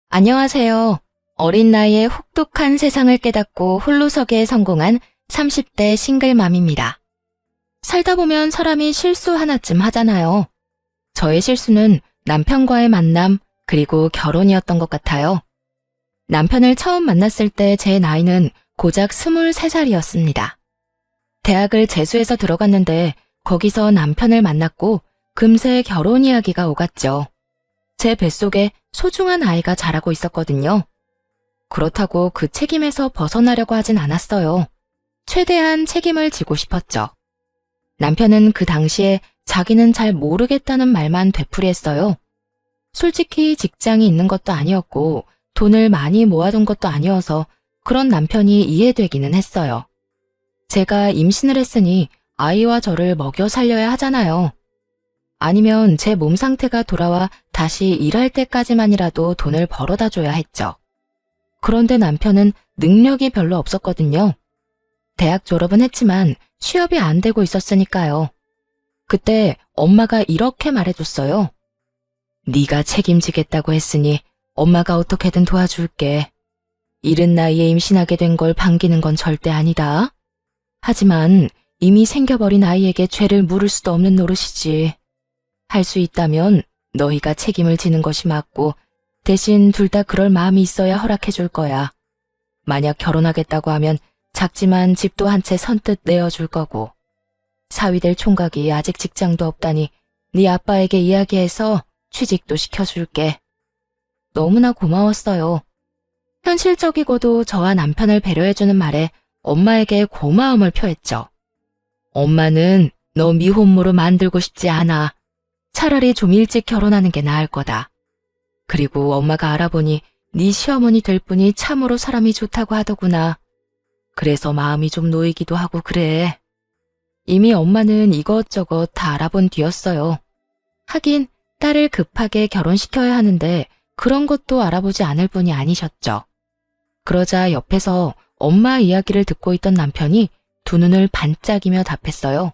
안녕하세요. 어린 나이에 혹독한 세상을 깨닫고 홀로서기에 성공한 30대 싱글맘입니다. 살다 보면 사람이 실수 하나쯤 하잖아요. 저의 실수는 남편과의 만남, 그리고 결혼이었던 것 같아요. 남편을 처음 만났을 때 제 나이는 고작 23살이었습니다. 대학을 재수해서 들어갔는데 거기서 남편을 만났고 금세 결혼 이야기가 오갔죠. 제 뱃속에 소중한 아이가 자라고 있었거든요. 그렇다고 그 책임에서 벗어나려고 하진 않았어요. 최대한 책임을 지고 싶었죠. 남편은 그 당시에 자기는 잘 모르겠다는 말만 되풀이했어요. 솔직히 직장이 있는 것도 아니었고 돈을 많이 모아둔 것도 아니어서 그런 남편이 이해되기는 했어요. 제가 임신을 했으니 아이와 저를 먹여 살려야 하잖아요. 아니면 제 몸 상태가 돌아와 다시 일할 때까지만이라도 돈을 벌어다 줘야 했죠. 그런데 남편은 능력이 별로 없었거든요. 대학 졸업은 했지만 취업이 안 되고 있었으니까요. 그때 엄마가 이렇게 말해줬어요. 네가 책임지겠다고 했으니 엄마가 어떻게든 도와줄게. 이른 나이에 임신하게 된 걸 반기는 건 절대 아니다. 하지만 이미 생겨버린 아이에게 죄를 물을 수도 없는 노릇이지. 할 수 있다면 너희가 책임을 지는 것이 맞고 대신 둘 다 그럴 마음이 있어야 허락해 줄 거야. 만약 결혼하겠다고 하면 작지만 집도 한 채 선뜻 내어줄 거고. 사위될 총각이 아직 직장도 없다니 네 아빠에게 이야기해서 취직도 시켜줄게. 너무나 고마웠어요. 현실적이고도 저와 남편을 배려해주는 말에 엄마에게 고마움을 표했죠. 엄마는 너 미혼모로 만들고 싶지 않아. 차라리 좀 일찍 결혼하는 게 나을 거다. 그리고 엄마가 알아보니 네 시어머니 될 분이 참으로 사람이 좋다고 하더구나. 그래서 마음이 좀 놓이기도 하고 그래. 이미 엄마는 이것저것 다 알아본 뒤였어요. 하긴 딸을 급하게 결혼시켜야 하는데 그런 것도 알아보지 않을 분이 아니셨죠. 그러자 옆에서 엄마 이야기를 듣고 있던 남편이 두 눈을 반짝이며 답했어요.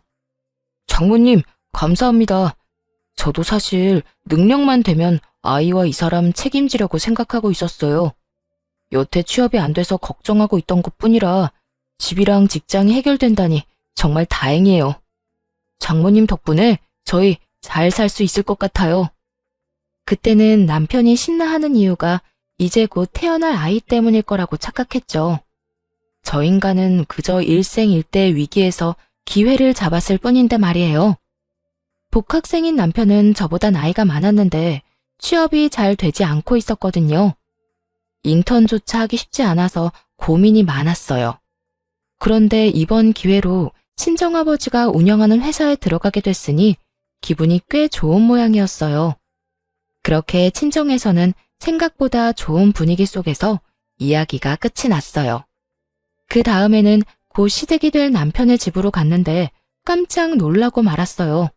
장모님, 감사합니다. 저도 사실 능력만 되면 아이와 이 사람 책임지려고 생각하고 있었어요. 여태 취업이 안 돼서 걱정하고 있던 것뿐이라 집이랑 직장이 해결된다니 정말 다행이에요. 장모님 덕분에 저희 잘 살 수 있을 것 같아요. 그때는 남편이 신나하는 이유가 이제 곧 태어날 아이 때문일 거라고 착각했죠. 저 인간은 그저 일생일대 위기에서 기회를 잡았을 뿐인데 말이에요. 복학생인 남편은 저보다 나이가 많았는데 취업이 잘 되지 않고 있었거든요. 인턴조차 하기 쉽지 않아서 고민이 많았어요. 그런데 이번 기회로 친정아버지가 운영하는 회사에 들어가게 됐으니 기분이 꽤 좋은 모양이었어요. 그렇게 친정에서는 생각보다 좋은 분위기 속에서 이야기가 끝이 났어요. 그 다음에는 곧 시댁이 될 남편의 집으로 갔는데 깜짝 놀라고 말았어요.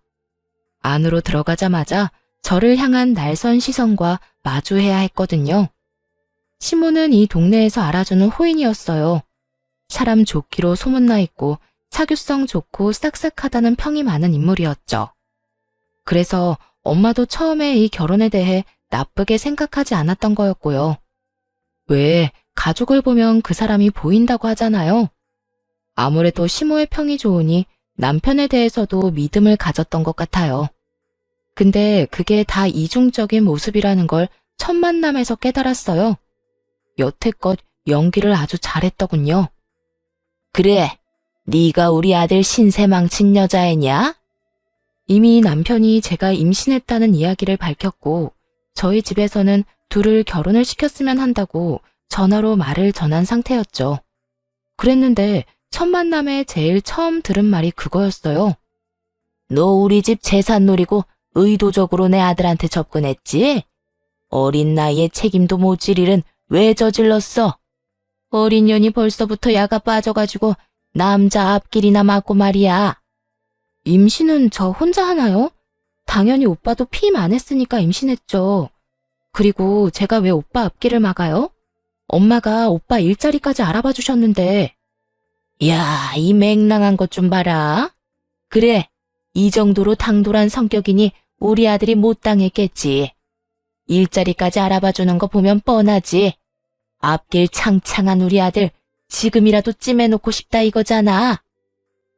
안으로 들어가자마자 저를 향한 날선 시선과 마주해야 했거든요. 시모는 이 동네에서 알아주는 호인이었어요. 사람 좋기로 소문나 있고 사교성 좋고 싹싹하다는 평이 많은 인물이었죠. 그래서 엄마도 처음에 이 결혼에 대해 나쁘게 생각하지 않았던 거였고요. 왜 가족을 보면 그 사람이 보인다고 하잖아요. 아무래도 시모의 평이 좋으니 남편에 대해서도 믿음을 가졌던 것 같아요. 근데 그게 다 이중적인 모습이라는 걸 첫 만남에서 깨달았어요. 여태껏 연기를 아주 잘했더군요. 그래, 네가 우리 아들 신세 망친 여자애냐? 이미 남편이 제가 임신했다는 이야기를 밝혔고 저희 집에서는 둘을 결혼을 시켰으면 한다고 전화로 말을 전한 상태였죠. 그랬는데 첫 만남에 제일 처음 들은 말이 그거였어요. 너 우리 집 재산 노리고 의도적으로 내 아들한테 접근했지? 어린 나이에 책임도 못 질 일은 왜 저질렀어? 어린 년이 벌써부터 야가 빠져가지고 남자 앞길이나 맞고 말이야. 임신은 저 혼자 하나요? 당연히 오빠도 피임 안 했으니까 임신했죠. 그리고 제가 왜 오빠 앞길을 막아요? 엄마가 오빠 일자리까지 알아봐 주셨는데. 야, 이 맹랑한 것 좀 봐라. 그래, 이 정도로 당돌한 성격이니 우리 아들이 못 당했겠지. 일자리까지 알아봐주는 거 보면 뻔하지. 앞길 창창한 우리 아들 지금이라도 찜해놓고 싶다 이거잖아.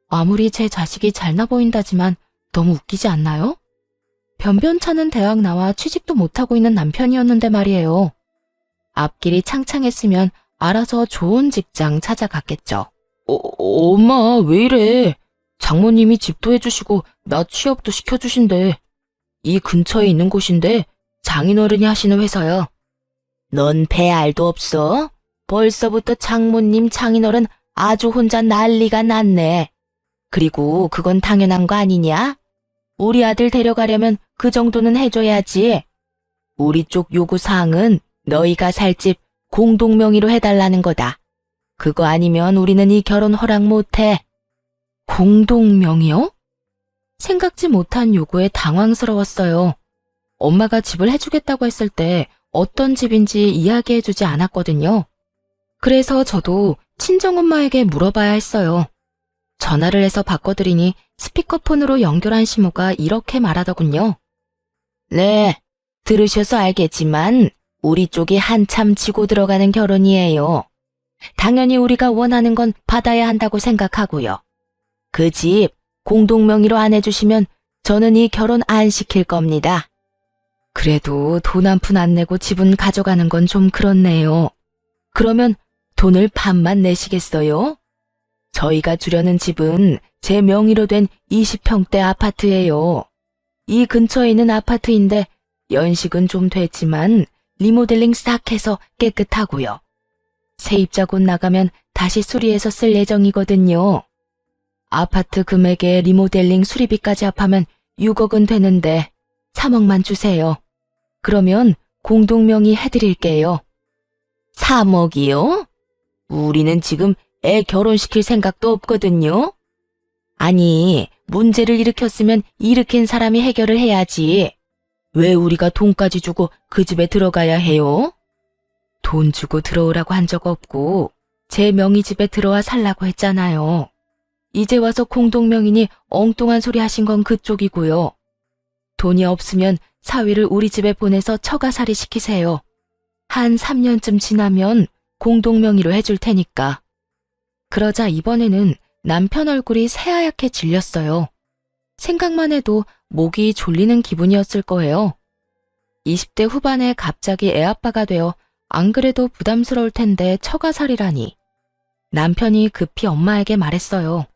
아무리 제 자식이 잘나 보인다지만 너무 웃기지 않나요? 변변찮은 대학 나와 취직도 못하고 있는 남편이었는데 말이에요. 앞길이 창창했으면 알아서 좋은 직장 찾아갔겠죠. 엄마 왜 이래? 장모님이 집도 해주시고 나 취업도 시켜주신대. 이 근처에 있는 곳인데 장인어른이 하시는 회사야. 넌 배알도 없어? 벌써부터 장모님 장인어른 아주 혼자 난리가 났네. 그리고 그건 당연한 거 아니냐? 우리 아들 데려가려면 그 정도는 해줘야지. 우리 쪽 요구사항은 너희가 살 집 공동명의로 해달라는 거다. 그거 아니면 우리는 이 결혼 허락 못해. 공동명의요? 생각지 못한 요구에 당황스러웠어요. 엄마가 집을 해주겠다고 했을 때 어떤 집인지 이야기해주지 않았거든요. 그래서 저도 친정엄마에게 물어봐야 했어요. 전화를 해서 바꿔드리니 스피커폰으로 연결한 시모가 이렇게 말하더군요. 네, 들으셔서 알겠지만 우리 쪽이 한참 지고 들어가는 결혼이에요. 당연히 우리가 원하는 건 받아야 한다고 생각하고요. 그 집 공동명의로 안 해주시면 저는 이 결혼 안 시킬 겁니다. 그래도 돈 한 푼 안 내고 집은 가져가는 건 좀 그렇네요. 그러면 돈을 반만 내시겠어요? 저희가 주려는 집은 제 명의로 된 20평대 아파트예요. 이 근처에 있는 아파트인데 연식은 좀 됐지만 리모델링 싹 해서 깨끗하고요. 세입자 곧 나가면 다시 수리해서 쓸 예정이거든요. 아파트 금액에 리모델링 수리비까지 합하면 6억은 되는데 3억만 주세요. 그러면 공동명의 해드릴게요. 3억이요? 우리는 지금 애 결혼시킬 생각도 없거든요. 아니, 문제를 일으켰으면 일으킨 사람이 해결을 해야지. 왜 우리가 돈까지 주고 그 집에 들어가야 해요? 돈 주고 들어오라고 한 적 없고 제 명의 집에 들어와 살라고 했잖아요. 이제 와서 공동명의니 엉뚱한 소리 하신 건 그쪽이고요. 돈이 없으면 사위를 우리 집에 보내서 처가살이 시키세요. 한 3년쯤 지나면 공동명의로 해줄 테니까. 그러자 이번에는 남편 얼굴이 새하얗게 질렸어요. 생각만 해도 목이 졸리는 기분이었을 거예요. 20대 후반에 갑자기 애아빠가 되어 안 그래도 부담스러울 텐데 처가살이라니. 남편이 급히 엄마에게 말했어요.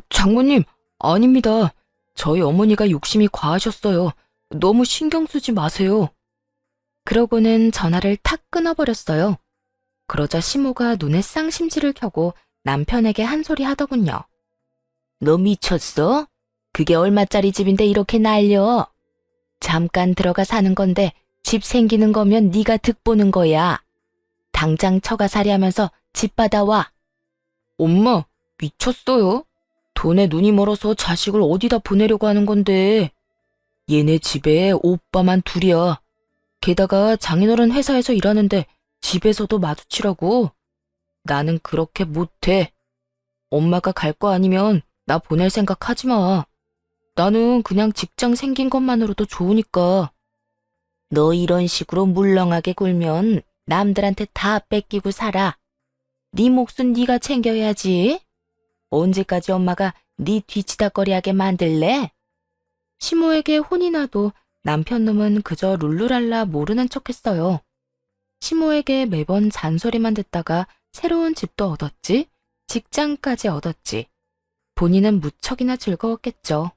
장모님, 아닙니다. 저희 어머니가 욕심이 과하셨어요. 너무 신경 쓰지 마세요. 그러고는 전화를 탁 끊어버렸어요. 그러자 시모가 눈에 쌍심지를 켜고 남편에게 한 소리 하더군요. 너 미쳤어? 그게 얼마짜리 집인데 이렇게 날려? 잠깐 들어가 사는 건데 집 생기는 거면 네가 득보는 거야. 당장 처가살이 하면서 집 받아와. 엄마, 미쳤어요? 돈에 눈이 멀어서 자식을 어디다 보내려고 하는 건데. 얘네 집에 오빠만 둘이야. 게다가 장인어른 회사에서 일하는데 집에서도 마주치라고. 나는 그렇게 못해. 엄마가 갈 거 아니면 나 보낼 생각 하지 마. 나는 그냥 직장 생긴 것만으로도 좋으니까. 너 이런 식으로 물렁하게 굴면 남들한테 다 뺏기고 살아. 네 몫은 네가 챙겨야지. 언제까지 엄마가 네 뒤치다꺼리하게 만들래? 시모에게 혼이 나도 남편 놈은 그저 룰루랄라 모르는 척했어요. 시모에게 매번 잔소리만 듣다가 새로운 집도 얻었지, 직장까지 얻었지. 본인은 무척이나 즐거웠겠죠.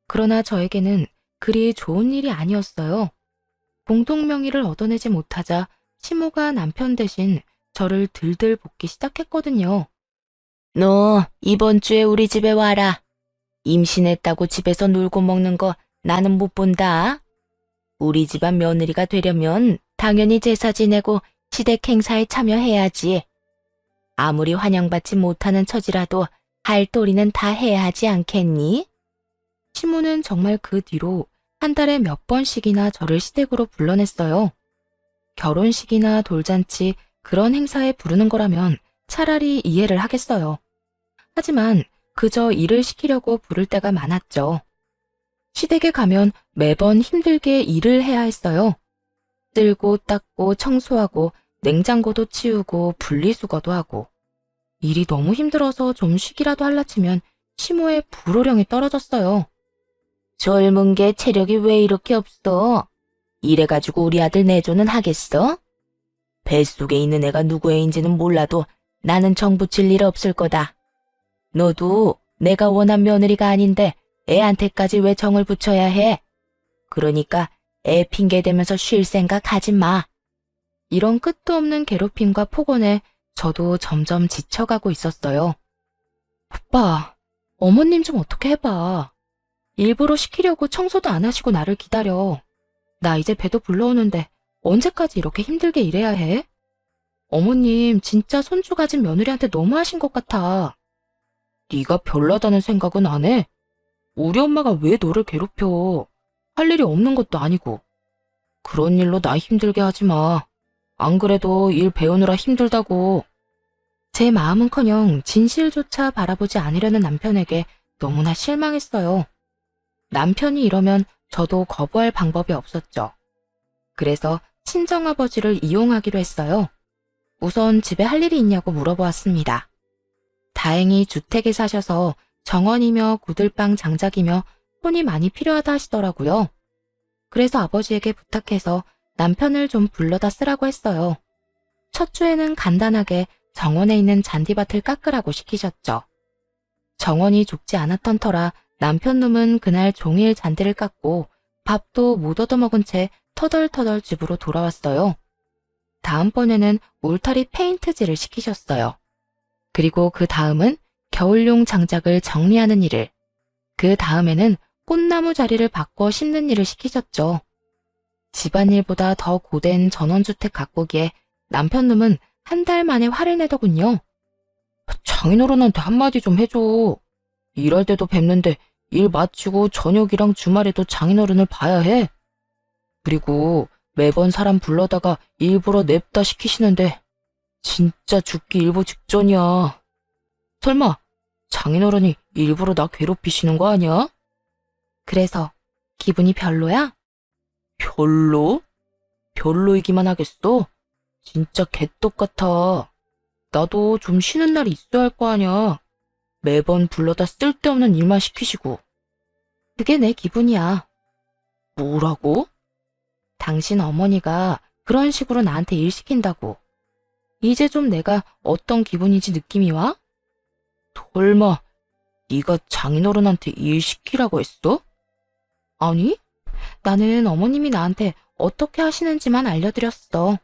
그러나 저에게는 그리 좋은 일이 아니었어요. 공동명의를 얻어내지 못하자 시모가 남편 대신 저를 들들 볶기 시작했거든요. 너 이번 주에 우리 집에 와라. 임신했다고 집에서 놀고 먹는 거 나는 못 본다. 우리 집안 며느리가 되려면 당연히 제사 지내고 시댁 행사에 참여해야지. 아무리 환영받지 못하는 처지라도 할 도리는 다 해야 하지 않겠니? 시모는 정말 그 뒤로 한 달에 몇 번씩이나 저를 시댁으로 불러냈어요. 결혼식이나 돌잔치 그런 행사에 부르는 거라면 차라리 이해를 하겠어요. 하지만 그저 일을 시키려고 부를 때가 많았죠. 시댁에 가면 매번 힘들게 일을 해야 했어요. 쓸고 닦고 청소하고 냉장고도 치우고 분리수거도 하고. 일이 너무 힘들어서 좀 쉬기라도 할라 치면 시모의 불호령이 떨어졌어요. 젊은 게 체력이 왜 이렇게 없어? 이래가지고 우리 아들 내조는 하겠어? 뱃속에 있는 애가 누구 애인지는 몰라도 나는 정 붙일 일 없을 거다. 너도 내가 원한 며느리가 아닌데 애한테까지 왜 정을 붙여야 해? 그러니까 애 핑계 대면서 쉴 생각 하지 마. 이런 끝도 없는 괴롭힘과 폭언에 저도 점점 지쳐가고 있었어요. 오빠, 어머님 좀 어떻게 해봐. 일부러 시키려고 청소도 안 하시고 나를 기다려. 나 이제 배도 불러오는데 언제까지 이렇게 힘들게 일해야 해? 어머님 진짜 손주 가진 며느리한테 너무하신 것 같아. 네가 별나다는 생각은 안 해? 우리 엄마가 왜 너를 괴롭혀? 할 일이 없는 것도 아니고. 그런 일로 나 힘들게 하지 마. 안 그래도 일 배우느라 힘들다고. 제 마음은커녕 진실조차 바라보지 않으려는 남편에게 너무나 실망했어요. 남편이 이러면 저도 거부할 방법이 없었죠. 그래서 친정아버지를 이용하기로 했어요. 우선 집에 할 일이 있냐고 물어보았습니다. 다행히 주택에 사셔서 정원이며 구들방 장작이며 손이 많이 필요하다 하시더라고요. 그래서 아버지에게 부탁해서 남편을 좀 불러다 쓰라고 했어요. 첫 주에는 간단하게 정원에 있는 잔디밭을 깎으라고 시키셨죠. 정원이 좁지 않았던 터라 남편 놈은 그날 종일 잔디를 깎고 밥도 못 얻어먹은 채 터덜터덜 집으로 돌아왔어요. 다음번에는 울타리 페인트질을 시키셨어요. 그리고 그 다음은 겨울용 장작을 정리하는 일을, 그 다음에는 꽃나무 자리를 바꿔 심는 일을 시키셨죠. 집안일보다 더 고된 전원주택 가꾸기에 남편 놈은 한 달 만에 화를 내더군요. 장인어른한테 한마디 좀 해줘. 일할 때도 뵙는데 일 마치고 저녁이랑 주말에도 장인어른을 봐야 해. 그리고 매번 사람 불러다가 일부러 냅다 시키시는데 진짜 죽기 일보 직전이야. 설마 장인어른이 일부러 나 괴롭히시는 거 아니야? 그래서 기분이 별로야? 별로? 별로이기만 하겠어? 진짜 개떡 같아. 나도 좀 쉬는 날이 있어야 할 거 아니야. 매번 불러다 쓸데없는 일만 시키시고. 그게 내 기분이야. 뭐라고? 당신 어머니가 그런 식으로 나한테 일 시킨다고. 이제 좀 내가 어떤 기분인지 느낌이 와? 설마 네가 장인어른한테 일 시키라고 했어? 아니, 나는 어머님이 나한테 어떻게 하시는지만 알려드렸어.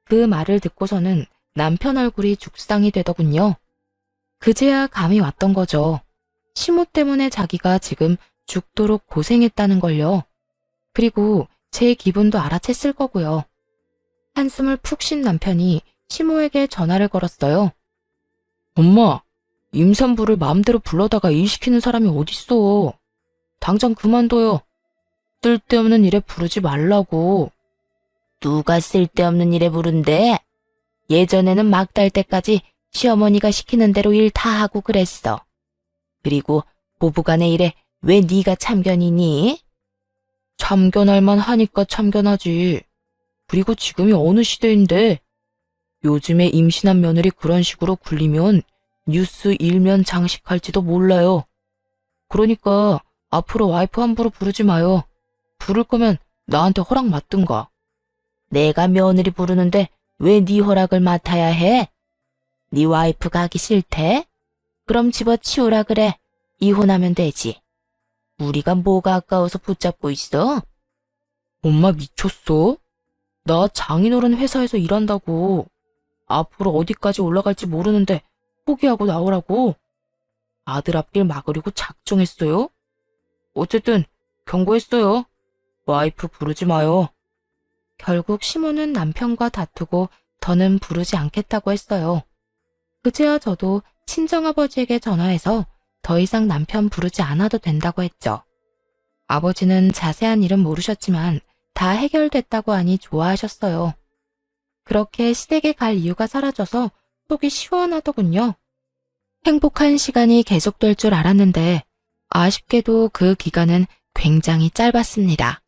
그 말을 듣고서는 남편 얼굴이 죽상이 되더군요. 그제야 감이 왔던 거죠. 시모 때문에 자기가 지금 죽도록 고생했다는 걸요. 그리고 제 기분도 알아챘을 거고요. 한숨을 푹 쉰 남편이 시모에게 전화를 걸었어요. 엄마, 임산부를 마음대로 불러다가 일 시키는 사람이 어딨어. 당장 그만둬요. 쓸데없는 일에 부르지 말라고. 누가 쓸데없는 일에 부른대? 예전에는 막 달 때까지 시어머니가 시키는 대로 일 다 하고 그랬어. 그리고 부부간의 일에 왜 네가 참견이니? 참견할 만 하니까 참견하지. 그리고 지금이 어느 시대인데. 요즘에 임신한 며느리 그런 식으로 굴리면 뉴스 일면 장식할지도 몰라요. 그러니까 앞으로 와이프 함부로 부르지 마요. 부를 거면 나한테 허락 맡든가. 내가 며느리 부르는데 왜 네 허락을 맡아야 해? 네 와이프 가기 싫대? 그럼 집어치우라 그래. 이혼하면 되지. 우리가 뭐가 아까워서 붙잡고 있어? 엄마 미쳤어? 나 장인어른 회사에서 일한다고. 앞으로 어디까지 올라갈지 모르는데 포기하고 나오라고. 아들 앞길 막으려고 작정했어요? 어쨌든 경고했어요. 와이프 부르지 마요. 결국 시모는 남편과 다투고 더는 부르지 않겠다고 했어요. 그제야 저도 친정아버지에게 전화해서 더 이상 남편 부르지 않아도 된다고 했죠. 아버지는 자세한 일은 모르셨지만 다 해결됐다고 하니 좋아하셨어요. 그렇게 시댁에 갈 이유가 사라져서 속이 시원하더군요. 행복한 시간이 계속될 줄 알았는데 아쉽게도 그 기간은 굉장히 짧았습니다.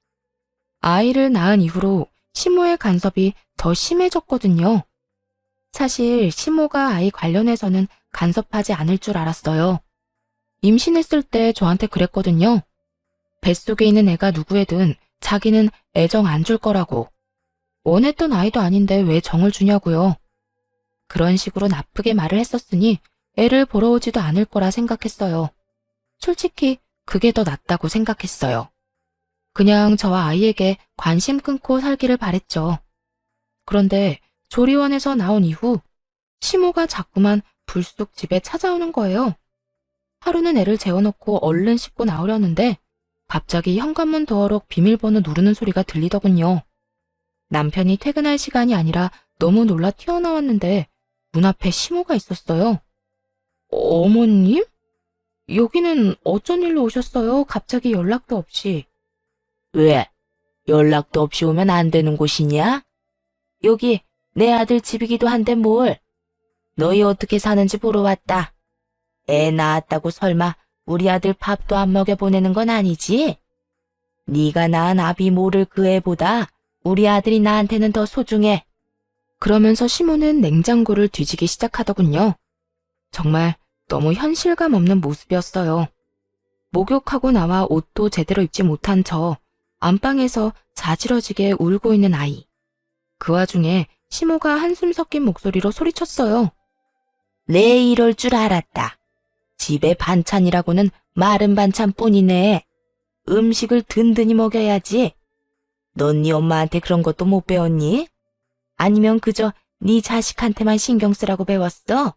아이를 낳은 이후로 시모의 간섭이 더 심해졌거든요. 사실 시모가 아이 관련해서는 간섭하지 않을 줄 알았어요. 임신했을 때 저한테 그랬거든요. 뱃속에 있는 애가 누구애든 자기는 애정 안 줄 거라고. 원했던 아이도 아닌데 왜 정을 주냐고요. 그런 식으로 나쁘게 말을 했었으니 애를 보러 오지도 않을 거라 생각했어요. 솔직히 그게 더 낫다고 생각했어요. 그냥 저와 아이에게 관심 끊고 살기를 바랬죠. 그런데 조리원에서 나온 이후 시모가 자꾸만 불쑥 집에 찾아오는 거예요. 하루는 애를 재워놓고 얼른 씻고 나오려는데 갑자기 현관문 도어록 비밀번호 누르는 소리가 들리더군요. 남편이 퇴근할 시간이 아니라 너무 놀라 튀어나왔는데 문 앞에 시모가 있었어요. 어머님? 여기는 어쩐 일로 오셨어요? 갑자기 연락도 없이. 왜? 연락도 없이 오면 안 되는 곳이냐? 여기 내 아들 집이기도 한데 뭘? 너희 어떻게 사는지 보러 왔다. 애 낳았다고 설마 우리 아들 밥도 안 먹여보내는 건 아니지? 네가 낳은 아비 모를 그 애보다 우리 아들이 나한테는 더 소중해. 그러면서 시모는 냉장고를 뒤지기 시작하더군요. 정말 너무 현실감 없는 모습이었어요. 목욕하고 나와 옷도 제대로 입지 못한 저, 안방에서 자지러지게 울고 있는 아이. 그 와중에 시모가 한숨 섞인 목소리로 소리쳤어요. 내 이럴 줄 알았다. 집에 반찬이라고는 마른 반찬뿐이네. 음식을 든든히 먹여야지. 넌 네 엄마한테 그런 것도 못 배웠니? 아니면 그저 네 자식한테만 신경 쓰라고 배웠어?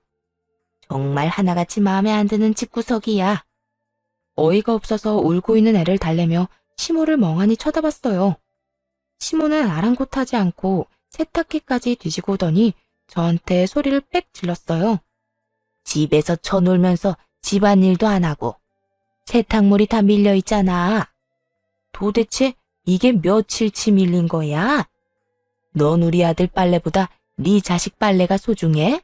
정말 하나같이 마음에 안 드는 집구석이야. 어이가 없어서 울고 있는 애를 달래며 시모를 멍하니 쳐다봤어요. 시모는 아랑곳하지 않고 세탁기까지 뒤지고 오더니 저한테 소리를 빽 질렀어요. 집에서 쳐놀면서 집안일도 안 하고 세탁물이 다 밀려 있잖아. 도대체 이게 며칠치 밀린 거야? 넌 우리 아들 빨래보다 네 자식 빨래가 소중해?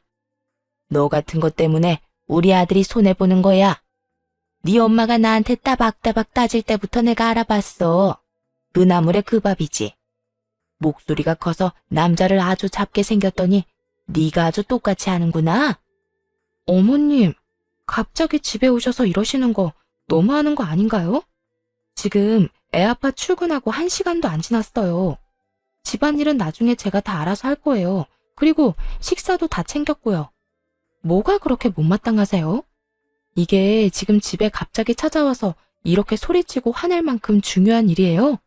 너 같은 것 때문에 우리 아들이 손해보는 거야. 네 엄마가 나한테 따박따박 따질 때부터 내가 알아봤어. 그 나물의 그 밥이지. 목소리가 커서 남자를 아주 잡게 생겼더니 네가 아주 똑같이 하는구나. 어머님, 갑자기 집에 오셔서 이러시는 거 너무하는 거 아닌가요? 지금 애 아빠 출근하고 1시간도 안 지났어요. 집안일은 나중에 제가 다 알아서 할 거예요. 그리고 식사도 다 챙겼고요. 뭐가 그렇게 못마땅하세요? 이게 지금 집에 갑자기 찾아와서 이렇게 소리치고 화낼 만큼 중요한 일이에요?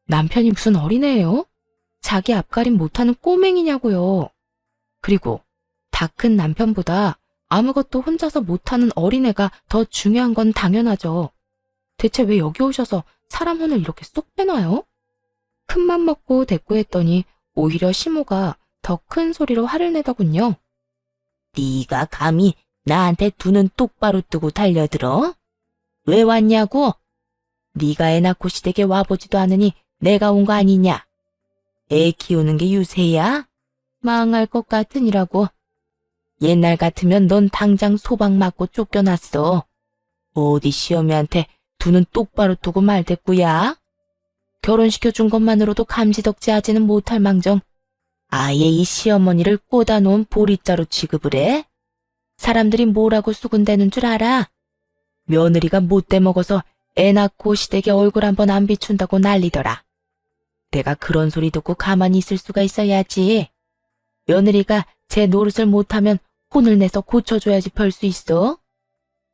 남편이 무슨 어린애예요? 자기 앞가림 못하는 꼬맹이냐고요. 그리고 다 큰 남편보다 아무것도 혼자서 못하는 어린애가 더 중요한 건 당연하죠. 대체 왜 여기 오셔서 사람 혼을 이렇게 쏙 빼놔요? 큰맘 먹고 대꾸했더니 오히려 시모가 더 큰 소리로 화를 내더군요. 네가 감히 나한테 두 눈 똑바로 뜨고 달려들어? 왜 왔냐고? 네가 애 낳고 시댁에 와보지도 않으니 내가 온 거 아니냐? 애 키우는 게 유세야? 망할 것 같으니라고. 옛날 같으면 넌 당장 소박 맞고 쫓겨났어. 어디 시어미한테 두 눈 똑바로 뜨고 말댔구야? 결혼시켜준 것만으로도 감지덕지하지는 못할 망정 아예 이 시어머니를 꽂아놓은 보리자로 취급을 해? 사람들이 뭐라고 수군대는 줄 알아? 며느리가 못돼 먹어서 애 낳고 시댁에 얼굴 한번 안 비춘다고 난리더라. 내가 그런 소리 듣고 가만히 있을 수가 있어야지. 며느리가 제 노릇을 못하면 혼을 내서 고쳐줘야지 별 수 있어.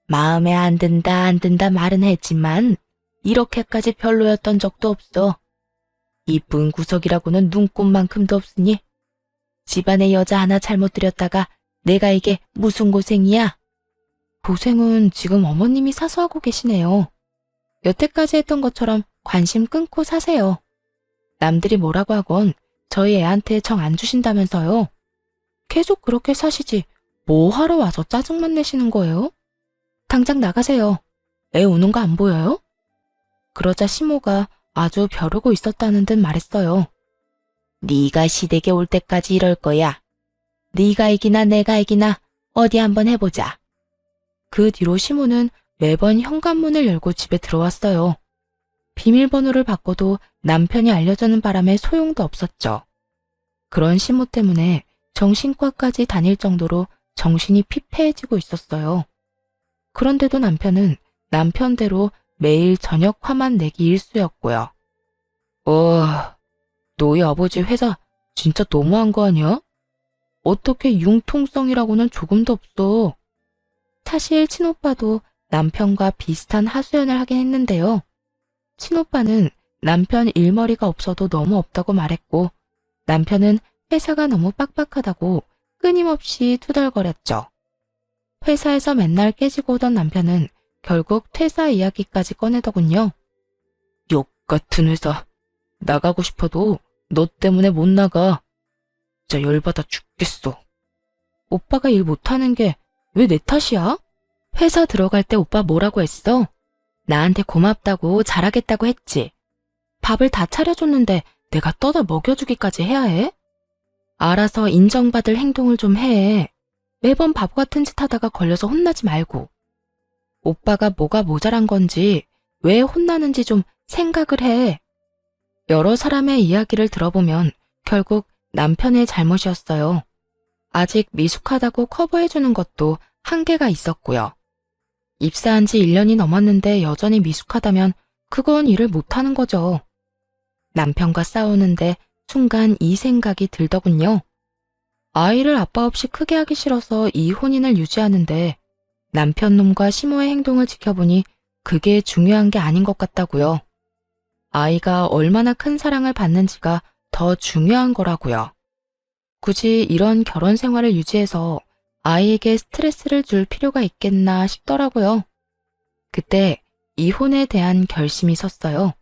마음에 안 든다 말은 했지만 이렇게까지 별로였던 적도 없어. 이쁜 구석이라고는 눈꼽만큼도 없으니 집안에 여자 하나 잘못 들였다가 내가 이게 무슨 고생이야? 고생은 지금 어머님이 사소하고 계시네요. 여태까지 했던 것처럼 관심 끊고 사세요. 남들이 뭐라고 하건 저희 애한테 정 안 주신다면서요. 계속 그렇게 사시지 뭐 하러 와서 짜증만 내시는 거예요? 당장 나가세요. 애 우는 거 안 보여요? 그러자 시모가 아주 벼르고 있었다는 듯 말했어요. 네가 시댁에 올 때까지 이럴 거야. 네가 이기나 내가 이기나 어디 한번 해보자. 그 뒤로 시모는 매번 현관문을 열고 집에 들어왔어요. 비밀번호를 바꿔도 남편이 알려주는 바람에 소용도 없었죠. 그런 시모 때문에 정신과까지 다닐 정도로 정신이 피폐해지고 있었어요. 그런데도 남편은 남편대로 매일 저녁 화만 내기 일쑤였고요. 너희 아버지 회사 진짜 너무한 거 아니야? 어떻게 융통성이라고는 조금도 없어. 사실 친오빠도 남편과 비슷한 하소연을 하긴 했는데요. 친오빠는 남편 일머리가 없어도 너무 없다고 말했고, 남편은 회사가 너무 빡빡하다고 끊임없이 투덜거렸죠. 회사에서 맨날 깨지고 오던 남편은 결국 퇴사 이야기까지 꺼내더군요. 욕 같은 회사. 나가고 싶어도 너 때문에 못 나가. 진짜 열받아 죽겠어. 오빠가 일 못하는 게 왜 내 탓이야? 회사 들어갈 때 오빠 뭐라고 했어? 나한테 고맙다고 잘하겠다고 했지. 밥을 다 차려줬는데 내가 떠다 먹여주기까지 해야 해? 알아서 인정받을 행동을 좀 해. 매번 바보 같은 짓 하다가 걸려서 혼나지 말고. 오빠가 뭐가 모자란 건지, 왜 혼나는지 좀 생각을 해. 여러 사람의 이야기를 들어보면 결국 남편의 잘못이었어요. 아직 미숙하다고 커버해주는 것도 한계가 있었고요. 입사한 지 1년이 넘었는데 여전히 미숙하다면 그건 일을 못하는 거죠. 남편과 싸우는데 순간 이 생각이 들더군요. 아이를 아빠 없이 크게 하기 싫어서 이 혼인을 유지하는데 남편 놈과 시모의 행동을 지켜보니 그게 중요한 게 아닌 것 같다고요. 아이가 얼마나 큰 사랑을 받는지가 더 중요한 거라고요. 굳이 이런 결혼 생활을 유지해서 아이에게 스트레스를 줄 필요가 있겠나 싶더라고요. 그때 이혼에 대한 결심이 섰어요.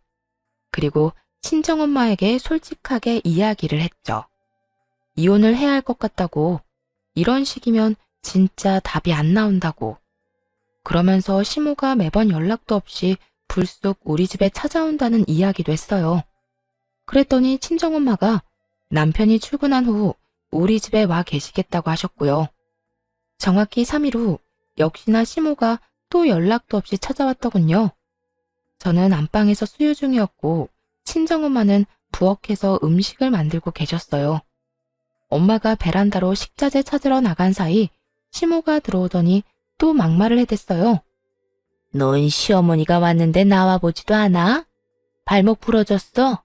그리고 친정엄마에게 솔직하게 이야기를 했죠. 이혼을 해야 할 것 같다고, 이런 식이면 진짜 답이 안 나온다고. 그러면서 시모가 매번 연락도 없이 불쑥 우리 집에 찾아온다는 이야기도 했어요. 그랬더니 친정엄마가 남편이 출근한 후 우리 집에 와 계시겠다고 하셨고요. 정확히 3일 후 역시나 시모가 또 연락도 없이 찾아왔더군요. 저는 안방에서 수유 중이었고 친정엄마는 부엌에서 음식을 만들고 계셨어요. 엄마가 베란다로 식자재 찾으러 나간 사이 시모가 들어오더니 또 막말을 해댔어요. 넌 시어머니가 왔는데 나와보지도 않아? 발목 부러졌어?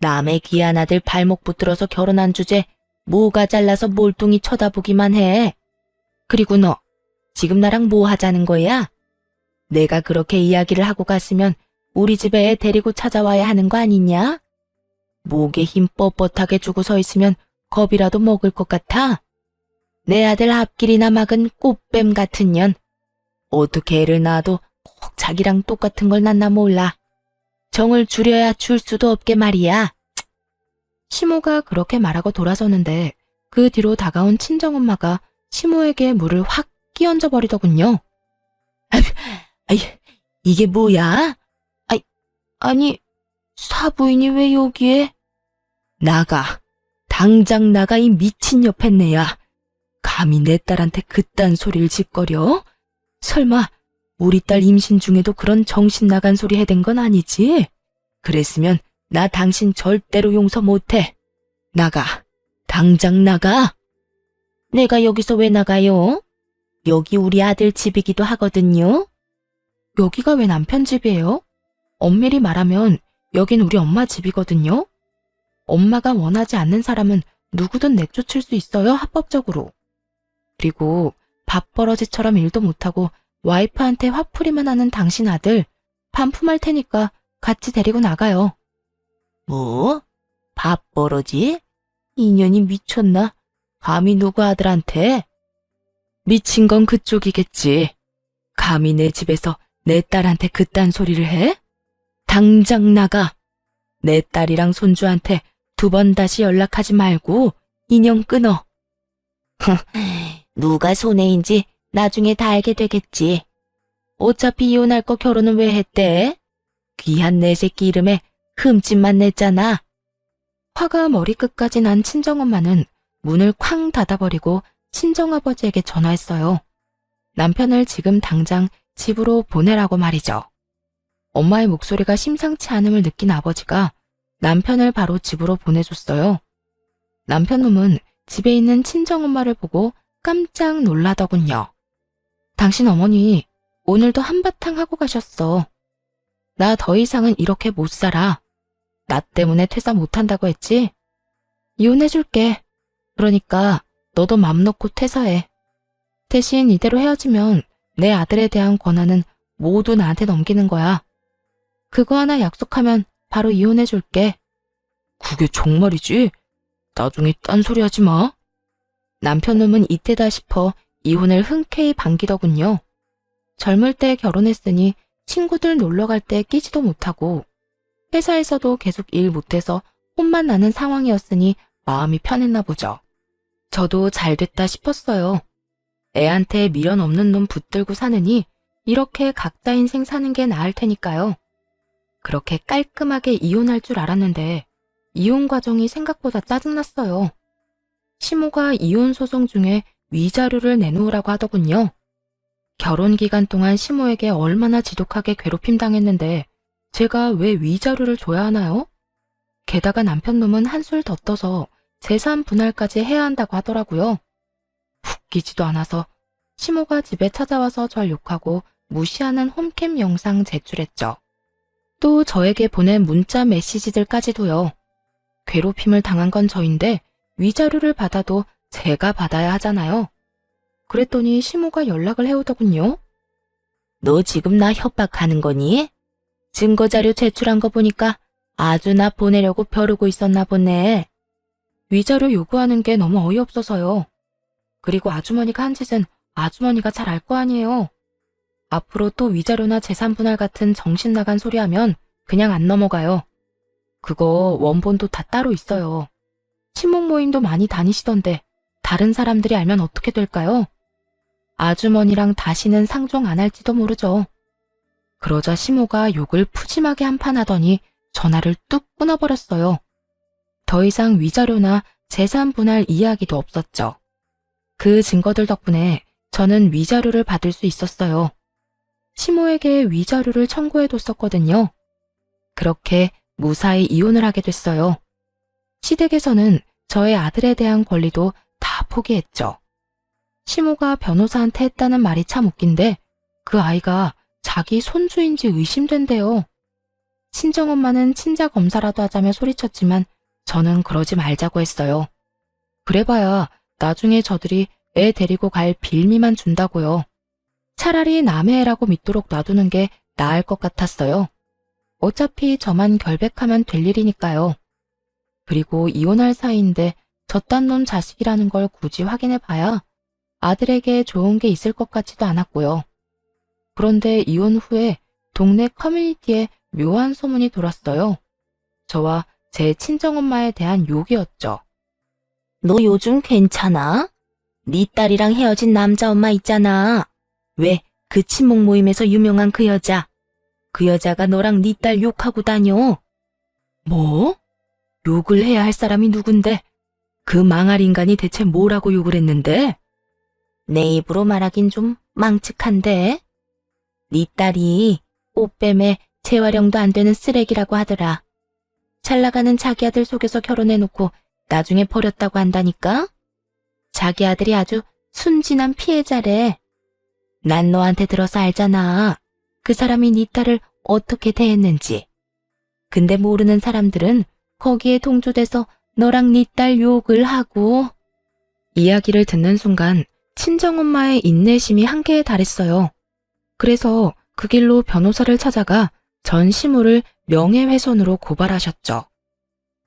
남의 귀한 아들 발목 붙들어서 결혼한 주제 뭐가 잘라서 몰뚱이 쳐다보기만 해. 그리고 너 지금 나랑 뭐 하자는 거야? 내가 그렇게 이야기를 하고 갔으면 우리 집에 애 데리고 찾아와야 하는 거 아니냐? 목에 힘 뻣뻣하게 주고 서 있으면 겁이라도 먹을 것 같아? 내 아들 앞길이나 막은 꽃뱀 같은 년. 어떻게 애를 낳아도 꼭 자기랑 똑같은 걸 낳나 몰라. 정을 줄여야 줄 수도 없게 말이야. 시모가 그렇게 말하고 돌아서는데 그 뒤로 다가온 친정엄마가 시모에게 물을 확 끼얹어 버리더군요. 아이, 이게 뭐야? 아니, 사부인이 왜 여기에? 나가. 당장 나가, 이 미친 여팻네야. 감히 내 딸한테 그딴 소리를 짓거려? 설마 우리 딸 임신 중에도 그런 정신 나간 소리 해댄 건 아니지? 그랬으면 나 당신 절대로 용서 못해. 나가. 당장 나가. 내가 여기서 왜 나가요? 여기 우리 아들 집이기도 하거든요. 여기가 왜 남편 집이에요? 엄밀히 말하면 여긴 우리 엄마 집이거든요. 엄마가 원하지 않는 사람은 누구든 내쫓을 수 있어요, 합법적으로. 그리고 밥버러지처럼 일도 못하고 와이프한테 화풀이만 하는 당신 아들 반품할 테니까 같이 데리고 나가요. 뭐? 밥버러지? 인연이 미쳤나? 감히 누구 아들한테? 미친 건 그쪽이겠지. 감히 내 집에서 내 딸한테 그딴 소리를 해? 당장 나가. 내 딸이랑 손주한테 2번 다시 연락하지 말고 인연 끊어. 누가 손해인지 나중에 다 알게 되겠지. 어차피 이혼할 거 결혼은 왜 했대? 귀한 내 새끼 이름에 흠집만 냈잖아. 화가 머리끝까지 난 친정엄마는 문을 쾅 닫아버리고 친정아버지에게 전화했어요. 남편을 지금 당장 집으로 보내라고 말이죠. 엄마의 목소리가 심상치 않음을 느낀 아버지가 남편을 바로 집으로 보내줬어요. 남편 놈은 집에 있는 친정엄마를 보고 깜짝 놀라더군요. 당신 어머니 오늘도 한바탕 하고 가셨어. 나 더 이상은 이렇게 못 살아. 나 때문에 퇴사 못한다고 했지? 이혼해줄게. 그러니까 너도 맘 놓고 퇴사해. 대신 이대로 헤어지면 내 아들에 대한 권한은 모두 나한테 넘기는 거야. 그거 하나 약속하면 바로 이혼해줄게. 그게 정말이지? 나중에 딴소리 하지 마. 남편 놈은 이때다 싶어 이혼을 흔쾌히 반기더군요. 젊을 때 결혼했으니 친구들 놀러 갈 때 끼지도 못하고 회사에서도 계속 일 못해서 혼만 나는 상황이었으니 마음이 편했나 보죠. 저도 잘 됐다 싶었어요. 애한테 미련 없는 놈 붙들고 사느니 이렇게 각자 인생 사는 게 나을 테니까요. 그렇게 깔끔하게 이혼할 줄 알았는데 이혼 과정이 생각보다 짜증났어요. 시모가 이혼 소송 중에 위자료를 내놓으라고 하더군요. 결혼 기간 동안 시모에게 얼마나 지독하게 괴롭힘 당했는데 제가 왜 위자료를 줘야 하나요? 게다가 남편 놈은 한술 더 떠서 재산 분할까지 해야 한다고 하더라고요. 웃기지도 않아서 시모가 집에 찾아와서 절 욕하고 무시하는 홈캠 영상 제출했죠. 또 저에게 보낸 문자 메시지들까지도요. 괴롭힘을 당한 건 저인데 위자료를 받아도 제가 받아야 하잖아요. 그랬더니 시모가 연락을 해오더군요. 너 지금 나 협박하는 거니? 증거자료 제출한 거 보니까 아주 나 보내려고 벼르고 있었나 보네. 위자료 요구하는 게 너무 어이없어서요. 그리고 아주머니가 한 짓은 아주머니가 잘 알 거 아니에요. 앞으로 또 위자료나 재산 분할 같은 정신 나간 소리 하면 그냥 안 넘어가요. 그거 원본도 다 따로 있어요. 친목 모임도 많이 다니시던데 다른 사람들이 알면 어떻게 될까요? 아주머니랑 다시는 상종 안 할지도 모르죠. 그러자 시모가 욕을 푸짐하게 한판 하더니 전화를 뚝 끊어버렸어요. 더 이상 위자료나 재산 분할 이야기도 없었죠. 그 증거들 덕분에 저는 위자료를 받을 수 있었어요. 시모에게 위자료를 청구해뒀었거든요. 그렇게 무사히 이혼을 하게 됐어요. 시댁에서는 저의 아들에 대한 권리도 다 포기했죠. 시모가 변호사한테 했다는 말이 참 웃긴데 그 아이가 자기 손주인지 의심된대요. 친정엄마는 친자 검사라도 하자며 소리쳤지만 저는 그러지 말자고 했어요. 그래봐야 나중에 저들이 애 데리고 갈 빌미만 준다고요. 차라리 남의 애라고 믿도록 놔두는 게 나을 것 같았어요. 어차피 저만 결백하면 될 일이니까요. 그리고 이혼할 사이인데 저딴 놈 자식이라는 걸 굳이 확인해봐야 아들에게 좋은 게 있을 것 같지도 않았고요. 그런데 이혼 후에 동네 커뮤니티에 묘한 소문이 돌았어요. 저와 제 친정엄마에 대한 욕이었죠. 너 요즘 괜찮아? 네 딸이랑 헤어진 남자 엄마 있잖아. 왜 그 친목 모임에서 유명한 그 여자. 그 여자가 너랑 네 딸 욕하고 다녀. 뭐? 욕을 해야 할 사람이 누군데? 그 망할 인간이 대체 뭐라고 욕을 했는데? 내 입으로 말하긴 좀 망측한데. 네 딸이 꽃뱀에 재활용도 안 되는 쓰레기라고 하더라. 잘나가는 자기 아들 속여서 결혼해놓고 나중에 버렸다고 한다니까? 자기 아들이 아주 순진한 피해자래. 난 너한테 들어서 알잖아. 그 사람이 네 딸을 어떻게 대했는지. 근데 모르는 사람들은 거기에 동조돼서 너랑 네 딸 욕을 하고. 이야기를 듣는 순간 친정엄마의 인내심이 한계에 달했어요. 그래서 그 길로 변호사를 찾아가 전 시모를 명예훼손으로 고발하셨죠.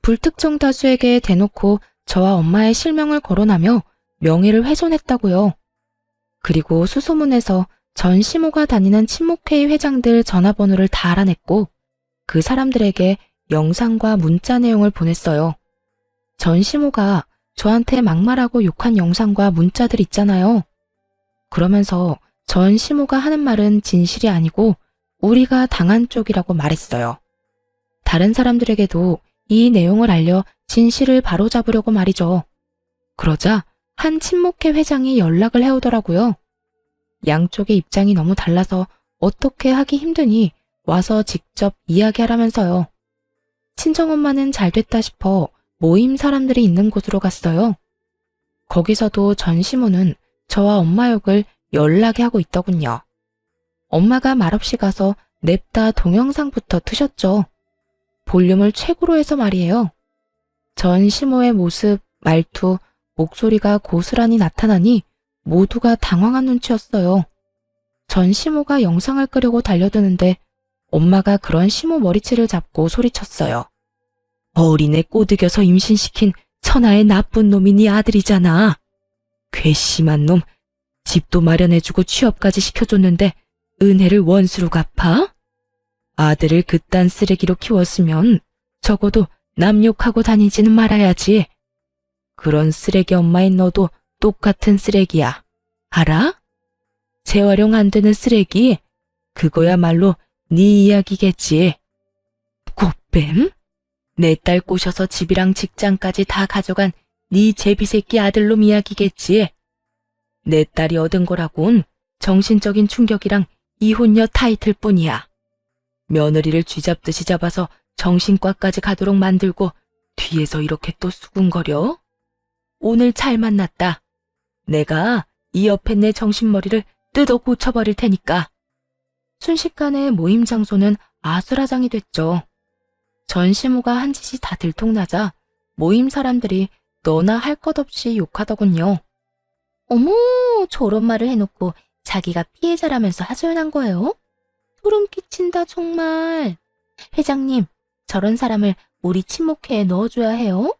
불특정 다수에게 대놓고 저와 엄마의 실명을 거론하며 명예를 훼손했다고요. 그리고 수소문에서 전 시모가 다니는 친목회의 회장들 전화번호를 다 알아냈고 그 사람들에게 영상과 문자 내용을 보냈어요. 전 시모가 저한테 막말하고 욕한 영상과 문자들 있잖아요. 그러면서 전 시모가 하는 말은 진실이 아니고 우리가 당한 쪽이라고 말했어요. 다른 사람들에게도 이 내용을 알려 진실을 바로잡으려고 말이죠. 그러자 한 친목회 회장이 연락을 해오더라고요. 양쪽의 입장이 너무 달라서 어떻게 하기 힘드니 와서 직접 이야기하라면서요. 친정엄마는 잘 됐다 싶어 모임 사람들이 있는 곳으로 갔어요. 거기서도 전시모는 저와 엄마 욕을 열나게 하고 있더군요. 엄마가 말없이 가서 냅다 동영상부터 트셨죠. 볼륨을 최고로 해서 말이에요. 전시모의 모습, 말투, 목소리가 고스란히 나타나니 모두가 당황한 눈치였어요. 전시모가 영상을 끄려고 달려드는데 엄마가 그런 시모 머리채를 잡고 소리쳤어요. 어린애 꼬드겨서 임신시킨 천하의 나쁜 놈이 네 아들이잖아. 괘씸한 놈. 집도 마련해주고 취업까지 시켜줬는데 은혜를 원수로 갚아? 아들을 그딴 쓰레기로 키웠으면 적어도 남 욕하고 다니지는 말아야지. 그런 쓰레기 엄마인 너도 똑같은 쓰레기야. 알아? 재활용 안 되는 쓰레기? 그거야말로 네 이야기겠지. 꽃뱀? 내 딸 꼬셔서 집이랑 직장까지 다 가져간 네 제비새끼 아들놈 이야기겠지. 내 딸이 얻은 거라곤 정신적인 충격이랑 이혼녀 타이틀 뿐이야. 며느리를 쥐잡듯이 잡아서 정신과까지 가도록 만들고 뒤에서 이렇게 또 수군거려? 오늘 잘 만났다. 내가 이 옆에 내 정신머리를 뜯어 고쳐버릴 테니까. 순식간에 모임 장소는 아수라장이 됐죠. 전시모가 한 짓이 다 들통나자 모임 사람들이 너나 할 것 없이 욕하더군요. 어머, 저런 말을 해놓고 자기가 피해자라면서 하소연한 거예요? 소름 끼친다 정말. 회장님, 저런 사람을 우리 친목회에 넣어줘야 해요?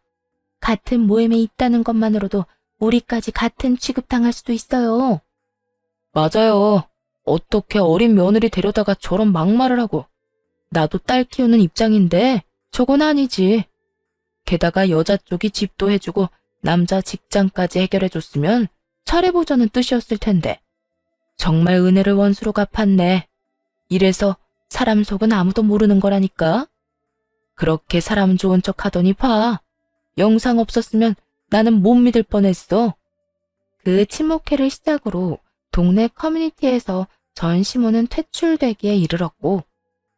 같은 모임에 있다는 것만으로도 우리까지 같은 취급당할 수도 있어요. 맞아요. 어떻게 어린 며느리 데려다가 저런 막말을 하고. 나도 딸 키우는 입장인데 저건 아니지. 게다가 여자 쪽이 집도 해주고 남자 직장까지 해결해줬으면 차례보자는 뜻이었을 텐데. 정말 은혜를 원수로 갚았네. 이래서 사람 속은 아무도 모르는 거라니까. 그렇게 사람 좋은 척 하더니 봐. 영상 없었으면 나는 못 믿을 뻔했어. 그 친목회를 시작으로 동네 커뮤니티에서 전시모는 퇴출되기에 이르렀고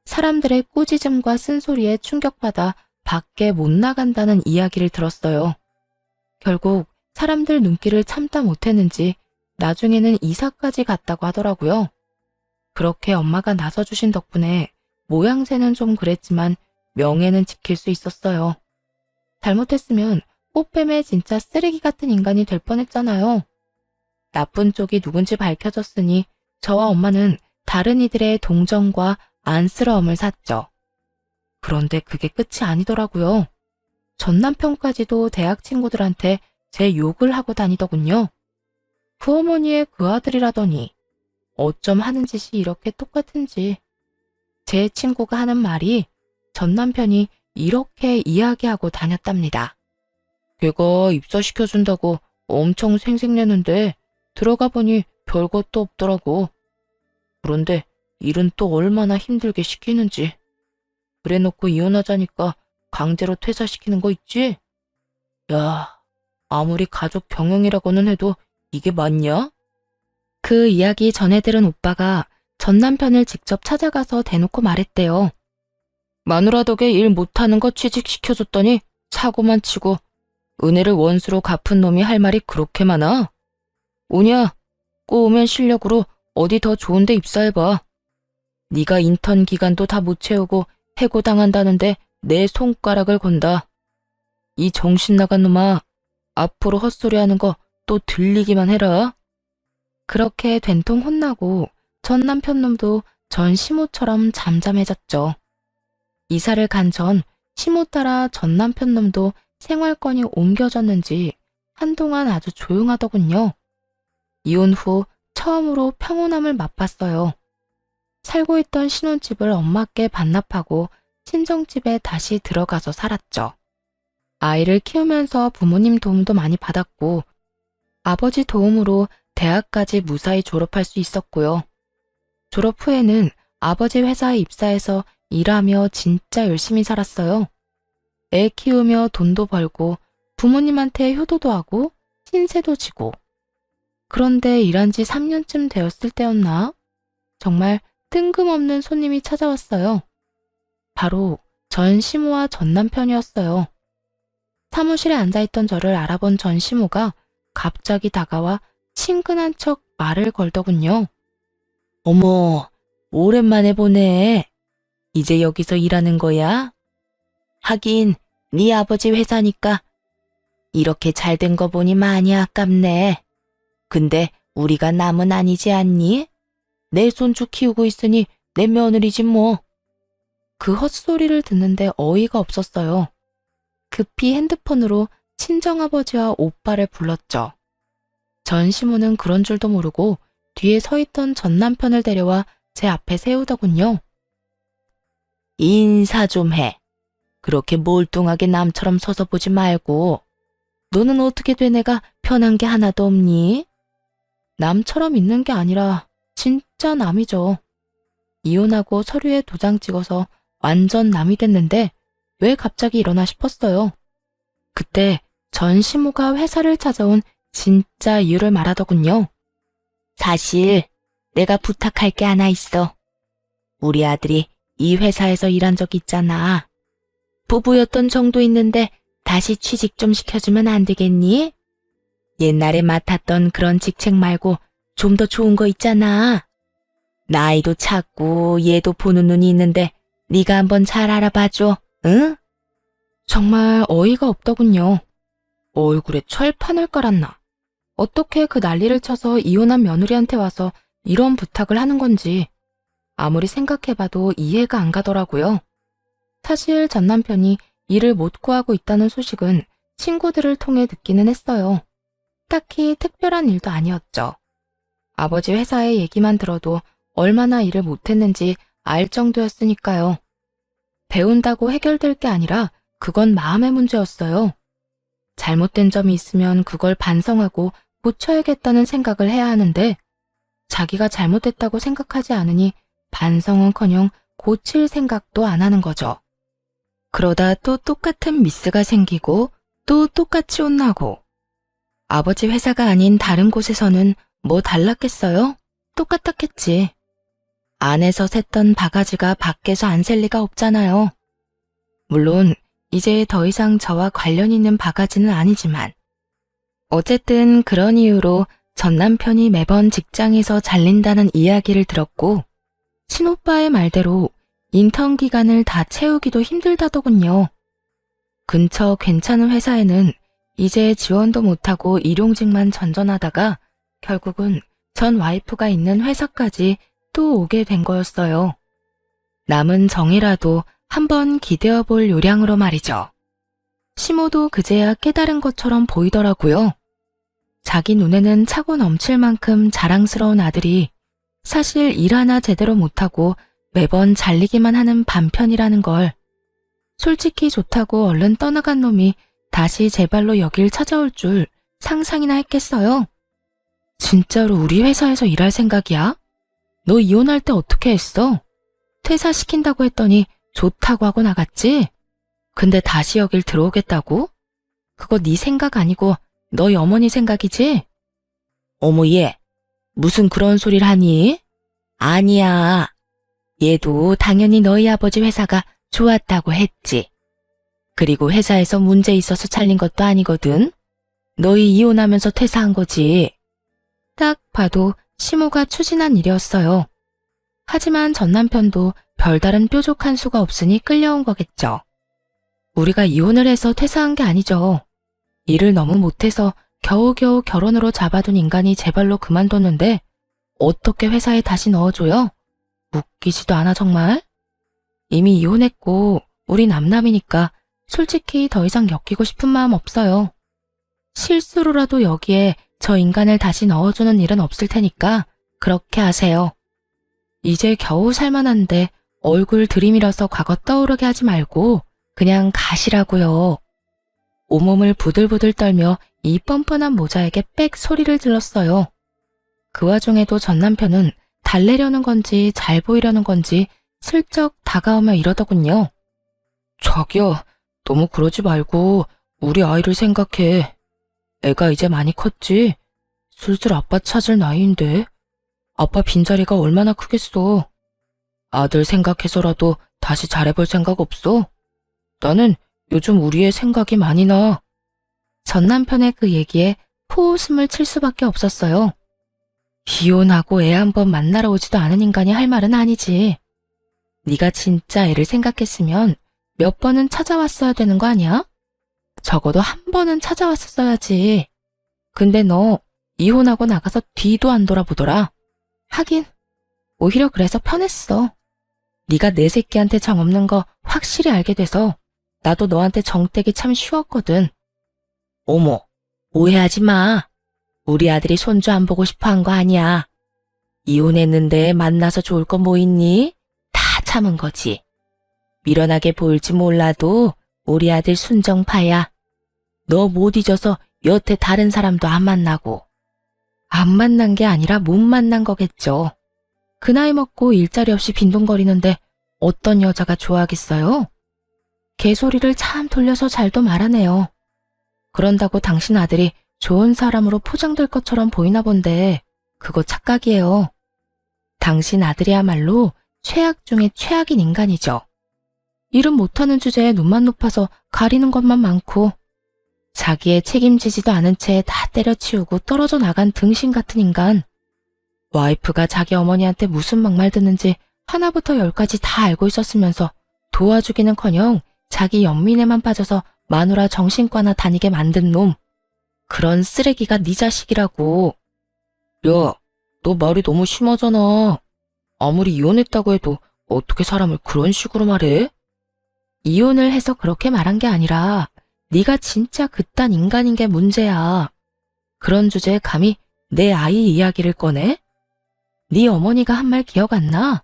사람들의 꾸짖음과 쓴소리에 충격받아 밖에 못 나간다는 이야기를 들었어요. 결국 사람들 눈길을 참다 못했는지 나중에는 이사까지 갔다고 하더라고요. 그렇게 엄마가 나서주신 덕분에 모양새는 좀 그랬지만 명예는 지킬 수 있었어요. 잘못했으면 꽃뱀의 진짜 쓰레기 같은 인간이 될 뻔했잖아요. 나쁜 쪽이 누군지 밝혀졌으니 저와 엄마는 다른 이들의 동정과 안쓰러움을 샀죠. 그런데 그게 끝이 아니더라고요. 전 남편까지도 대학 친구들한테 제 욕을 하고 다니더군요. 그 어머니의 그 아들이라더니 어쩜 하는 짓이 이렇게 똑같은지. 제 친구가 하는 말이 전 남편이 이렇게 이야기하고 다녔답니다. 걔가 입사시켜준다고 엄청 생색내는데 들어가 보니 별것도 없더라고. 그런데 일은 또 얼마나 힘들게 시키는지. 그래놓고 이혼하자니까 강제로 퇴사시키는 거 있지? 야, 아무리 가족 병영이라고는 해도 이게 맞냐? 그 이야기 전해 들은 오빠가 전 남편을 직접 찾아가서 대놓고 말했대요. 마누라 덕에 일 못하는 거 취직시켜줬더니 사고만 치고 은혜를 원수로 갚은 놈이 할 말이 그렇게 많아? 오냐, 꼬우면 실력으로 어디 더 좋은 데 입사해봐. 네가 인턴 기간도 다 못 채우고 해고당한다는데 내 손가락을 건다. 이 정신 나간 놈아, 앞으로 헛소리하는 거 또 들리기만 해라. 그렇게 된통 혼나고 전 남편 놈도 전 시모처럼 잠잠해졌죠. 이사를 간 전 시모 따라 전 남편 놈도 생활권이 옮겨졌는지 한동안 아주 조용하더군요. 이혼 후 처음으로 평온함을 맛봤어요. 살고 있던 신혼집을 엄마께 반납하고 친정집에 다시 들어가서 살았죠. 아이를 키우면서 부모님 도움도 많이 받았고 아버지 도움으로 대학까지 무사히 졸업할 수 있었고요. 졸업 후에는 아버지 회사에 입사해서 일하며 진짜 열심히 살았어요. 애 키우며 돈도 벌고 부모님한테 효도도 하고 신세도 지고. 그런데 일한 지 3년쯤 되었을 때였나? 정말 뜬금없는 손님이 찾아왔어요. 바로 전 시모와 전 남편이었어요. 사무실에 앉아있던 저를 알아본 전 시모가 갑자기 다가와 친근한 척 말을 걸더군요. 어머, 오랜만에 보네. 이제 여기서 일하는 거야? 하긴 네 아버지 회사니까 이렇게 잘 된 거 보니 많이 아깝네. 근데 우리가 남은 아니지 않니? 내 손주 키우고 있으니 내 며느리지 뭐. 그 헛소리를 듣는데 어이가 없었어요. 급히 핸드폰으로 친정아버지와 오빠를 불렀죠. 전 시모는 그런 줄도 모르고 뒤에 서 있던 전 남편을 데려와 제 앞에 세우더군요. 인사 좀 해. 그렇게 몰뚱하게 남처럼 서서 보지 말고. 너는 어떻게 된 애가 편한 게 하나도 없니? 남처럼 있는 게 아니라 진짜 남이죠. 이혼하고 서류에 도장 찍어서 완전 남이 됐는데 왜 갑자기 이러나 싶었어요. 그때 전 시모가 회사를 찾아온 진짜 이유를 말하더군요. 사실 내가 부탁할 게 하나 있어. 우리 아들이 이 회사에서 일한 적 있잖아. 부부였던 정도 있는데 다시 취직 좀 시켜주면 안 되겠니? 옛날에 맡았던 그런 직책 말고 좀 더 좋은 거 있잖아. 나이도 작고 얘도 보는 눈이 있는데 네가 한번 잘 알아봐줘, 응? 정말 어이가 없더군요. 얼굴에 철판을 깔았나. 어떻게 그 난리를 쳐서 이혼한 며느리한테 와서 이런 부탁을 하는 건지 아무리 생각해봐도 이해가 안 가더라고요. 사실 전 남편이 일을 못 구하고 있다는 소식은 친구들을 통해 듣기는 했어요. 딱히 특별한 일도 아니었죠. 아버지 회사의 얘기만 들어도 얼마나 일을 못했는지 알 정도였으니까요. 배운다고 해결될 게 아니라 그건 마음의 문제였어요. 잘못된 점이 있으면 그걸 반성하고 고쳐야겠다는 생각을 해야 하는데 자기가 잘못했다고 생각하지 않으니 반성은커녕 고칠 생각도 안 하는 거죠. 그러다 또 똑같은 미스가 생기고 또 똑같이 혼나고 아버지 회사가 아닌 다른 곳에서는 뭐 달랐겠어요? 똑같았겠지. 안에서 샜던 바가지가 밖에서 안 셀 리가 없잖아요. 물론 이제 더 이상 저와 관련 있는 바가지는 아니지만 어쨌든 그런 이유로 전 남편이 매번 직장에서 잘린다는 이야기를 들었고 친오빠의 말대로 인턴 기간을 다 채우기도 힘들다더군요. 근처 괜찮은 회사에는 이제 지원도 못하고 일용직만 전전하다가 결국은 전 와이프가 있는 회사까지 또 오게 된 거였어요. 남은 정이라도 한번 기대어 볼 요량으로 말이죠. 시모도 그제야 깨달은 것처럼 보이더라고요. 자기 눈에는 차고 넘칠 만큼 자랑스러운 아들이 사실 일 하나 제대로 못하고 매번 잘리기만 하는 반편이라는 걸. 솔직히 좋다고 얼른 떠나간 놈이 다시 제 발로 여길 찾아올 줄 상상이나 했겠어요? 진짜로 우리 회사에서 일할 생각이야? 너 이혼할 때 어떻게 했어? 퇴사시킨다고 했더니 좋다고 하고 나갔지? 근데 다시 여길 들어오겠다고? 그거 네 생각 아니고 너희 어머니 생각이지? 어머 얘, 무슨 그런 소리를 하니? 아니야. 얘도 당연히 너희 아버지 회사가 좋았다고 했지. 그리고 회사에서 문제 있어서 잘린 것도 아니거든. 너희 이혼하면서 퇴사한 거지. 딱 봐도 시모가 추진한 일이었어요. 하지만 전 남편도 별다른 뾰족한 수가 없으니 끌려온 거겠죠. 우리가 이혼을 해서 퇴사한 게 아니죠. 일을 너무 못해서 겨우겨우 결혼으로 잡아둔 인간이 제 발로 그만뒀는데 어떻게 회사에 다시 넣어줘요? 웃기지도 않아 정말? 이미 이혼했고 우리 남남이니까 솔직히 더 이상 엮이고 싶은 마음 없어요. 실수로라도 여기에 저 인간을 다시 넣어주는 일은 없을 테니까 그렇게 하세요. 이제 겨우 살만한데 얼굴 들이밀어서 과거 떠오르게 하지 말고 그냥 가시라고요. 온몸을 부들부들 떨며 이 뻔뻔한 모자에게 빽 소리를 질렀어요. 그 와중에도 전 남편은 달래려는 건지 잘 보이려는 건지 슬쩍 다가오며 이러더군요. 자기야, 너무 그러지 말고 우리 아이를 생각해. 애가 이제 많이 컸지? 슬슬 아빠 찾을 나이인데. 아빠 빈자리가 얼마나 크겠어. 아들 생각해서라도 다시 잘해볼 생각 없어? 나는 요즘 우리의 생각이 많이 나. 전 남편의 그 얘기에 코웃음을 칠 수밖에 없었어요. 이혼하고 애 한 번 만나러 오지도 않은 인간이 할 말은 아니지. 네가 진짜 애를 생각했으면 몇 번은 찾아왔어야 되는 거 아니야? 적어도 한 번은 찾아왔었어야지. 근데 너 이혼하고 나가서 뒤도 안 돌아보더라. 하긴 오히려 그래서 편했어. 네가 내 새끼한테 정 없는 거 확실히 알게 돼서 나도 너한테 정 떼기 참 쉬웠거든. 어머, 오해하지 마. 우리 아들이 손주 안 보고 싶어 한 거 아니야. 이혼했는데 만나서 좋을 거 뭐 있니? 다 참은 거지. 미련하게 보일지 몰라도 우리 아들 순정파야. 너 못 잊어서 여태 다른 사람도 안 만나고. 안 만난 게 아니라 못 만난 거겠죠. 그 나이 먹고 일자리 없이 빈둥거리는데 어떤 여자가 좋아하겠어요? 개소리를 참 돌려서 잘도 말하네요. 그런다고 당신 아들이 좋은 사람으로 포장될 것처럼 보이나 본데 그거 착각이에요. 당신 아들이야말로 최악 중에 최악인 인간이죠. 일은 못하는 주제에 눈만 높아서 가리는 것만 많고 자기의 책임지지도 않은 채 다 때려치우고 떨어져 나간 등신 같은 인간. 와이프가 자기 어머니한테 무슨 막말 듣는지 하나부터 열까지 다 알고 있었으면서 도와주기는커녕 자기 연민에만 빠져서 마누라 정신과나 다니게 만든 놈. 그런 쓰레기가 네 자식이라고. 야, 너 말이 너무 심하잖아. 아무리 이혼했다고 해도 어떻게 사람을 그런 식으로 말해? 이혼을 해서 그렇게 말한 게 아니라 네가 진짜 그딴 인간인 게 문제야. 그런 주제에 감히 내 아이 이야기를 꺼내? 네 어머니가 한 말 기억 안 나?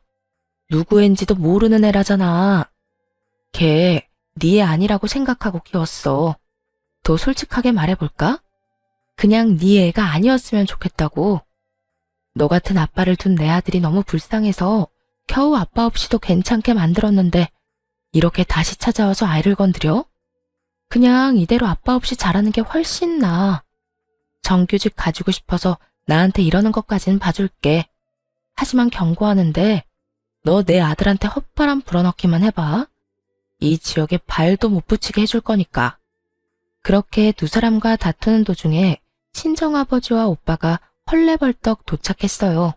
누구인지도 모르는 애라잖아. 걔 네 애 아니라고 생각하고 키웠어. 더 솔직하게 말해볼까? 그냥 네 애가 아니었으면 좋겠다고. 너 같은 아빠를 둔 내 아들이 너무 불쌍해서 겨우 아빠 없이도 괜찮게 만들었는데 이렇게 다시 찾아와서 아이를 건드려? 그냥 이대로 아빠 없이 자라는 게 훨씬 나아. 정규직 가지고 싶어서 나한테 이러는 것까진 봐줄게. 하지만 경고하는데 너 내 아들한테 헛바람 불어넣기만 해봐. 이 지역에 발도 못 붙이게 해줄 거니까. 그렇게 두 사람과 다투는 도중에 친정아버지와 오빠가 헐레벌떡 도착했어요.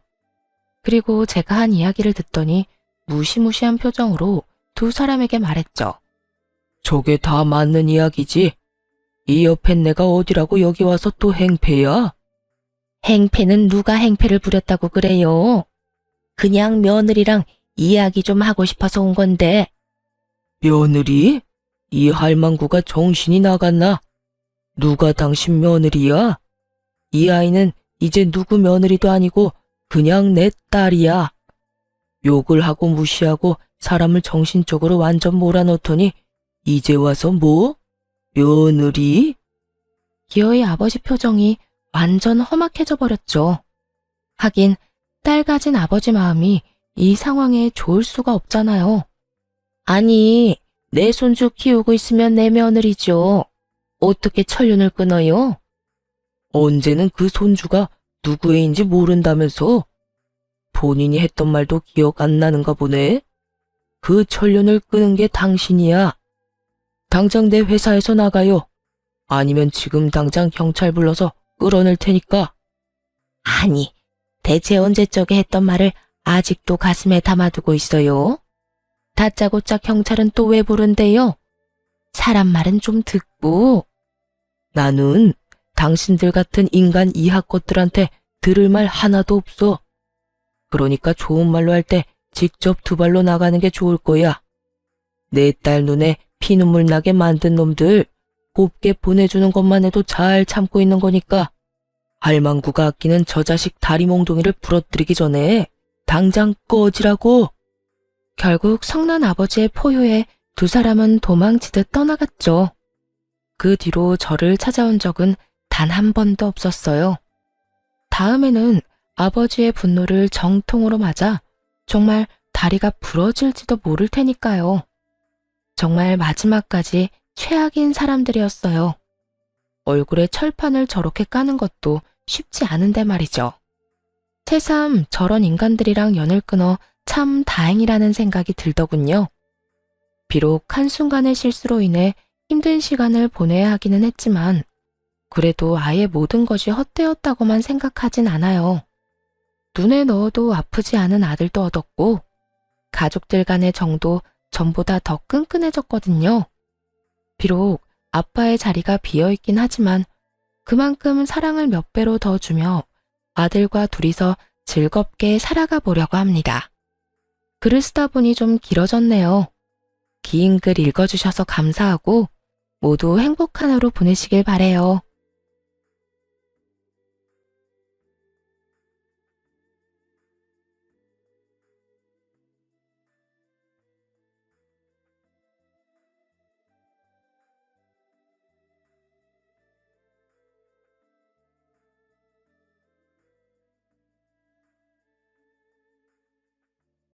그리고 제가 한 이야기를 듣더니 무시무시한 표정으로 두 사람에게 말했죠. 저게 다 맞는 이야기지? 이 옆엔 내가 어디라고 여기 와서 또 행패야? 행패는 누가 행패를 부렸다고 그래요? 그냥 며느리랑 이야기 좀 하고 싶어서 온 건데. 며느리? 이 할망구가 정신이 나갔나? 누가 당신 며느리야? 이 아이는 이제 누구 며느리도 아니고 그냥 내 딸이야. 욕을 하고 무시하고 사람을 정신적으로 완전 몰아넣더니 이제 와서 뭐? 며느리? 기어이 아버지 표정이 완전 험악해져 버렸죠. 하긴 딸 가진 아버지 마음이 이 상황에 좋을 수가 없잖아요. 아니, 내 손주 키우고 있으면 내 며느리죠. 어떻게 천륜을 끊어요? 언제는 그 손주가 누구 애인지 모른다면서? 본인이 했던 말도 기억 안 나는가 보네. 그 천륜을 끄는 게 당신이야. 당장 내 회사에서 나가요. 아니면 지금 당장 경찰 불러서 끌어낼 테니까. 아니, 대체 언제적에 했던 말을 아직도 가슴에 담아두고 있어요? 다짜고짜 경찰은 또 왜 부른대요? 사람 말은 좀 듣고. 나는 당신들 같은 인간 이하 것들한테 들을 말 하나도 없어. 그러니까 좋은 말로 할 때 직접 두 발로 나가는 게 좋을 거야. 내 딸 눈에 피눈물 나게 만든 놈들 곱게 보내주는 것만 해도 잘 참고 있는 거니까 할망구가 아끼는 저 자식 다리 몽둥이를 부러뜨리기 전에 당장 꺼지라고. 결국 성난 아버지의 포효에 두 사람은 도망치듯 떠나갔죠. 그 뒤로 저를 찾아온 적은 단 한 번도 없었어요. 다음에는 아버지의 분노를 정통으로 맞아 정말 다리가 부러질지도 모를 테니까요. 정말 마지막까지 최악인 사람들이었어요. 얼굴에 철판을 저렇게 까는 것도 쉽지 않은데 말이죠. 새삼 저런 인간들이랑 연을 끊어 참 다행이라는 생각이 들더군요. 비록 한순간의 실수로 인해 힘든 시간을 보내야 하기는 했지만 그래도 아예 모든 것이 헛되었다고만 생각하진 않아요. 눈에 넣어도 아프지 않은 아들도 얻었고 가족들 간의 정도 전보다 더 끈끈해졌거든요. 비록 아빠의 자리가 비어있긴 하지만 그만큼 사랑을 몇 배로 더 주며 아들과 둘이서 즐겁게 살아가 보려고 합니다. 글을 쓰다 보니 좀 길어졌네요. 긴 글 읽어주셔서 감사하고 모두 행복한 하루 보내시길 바래요.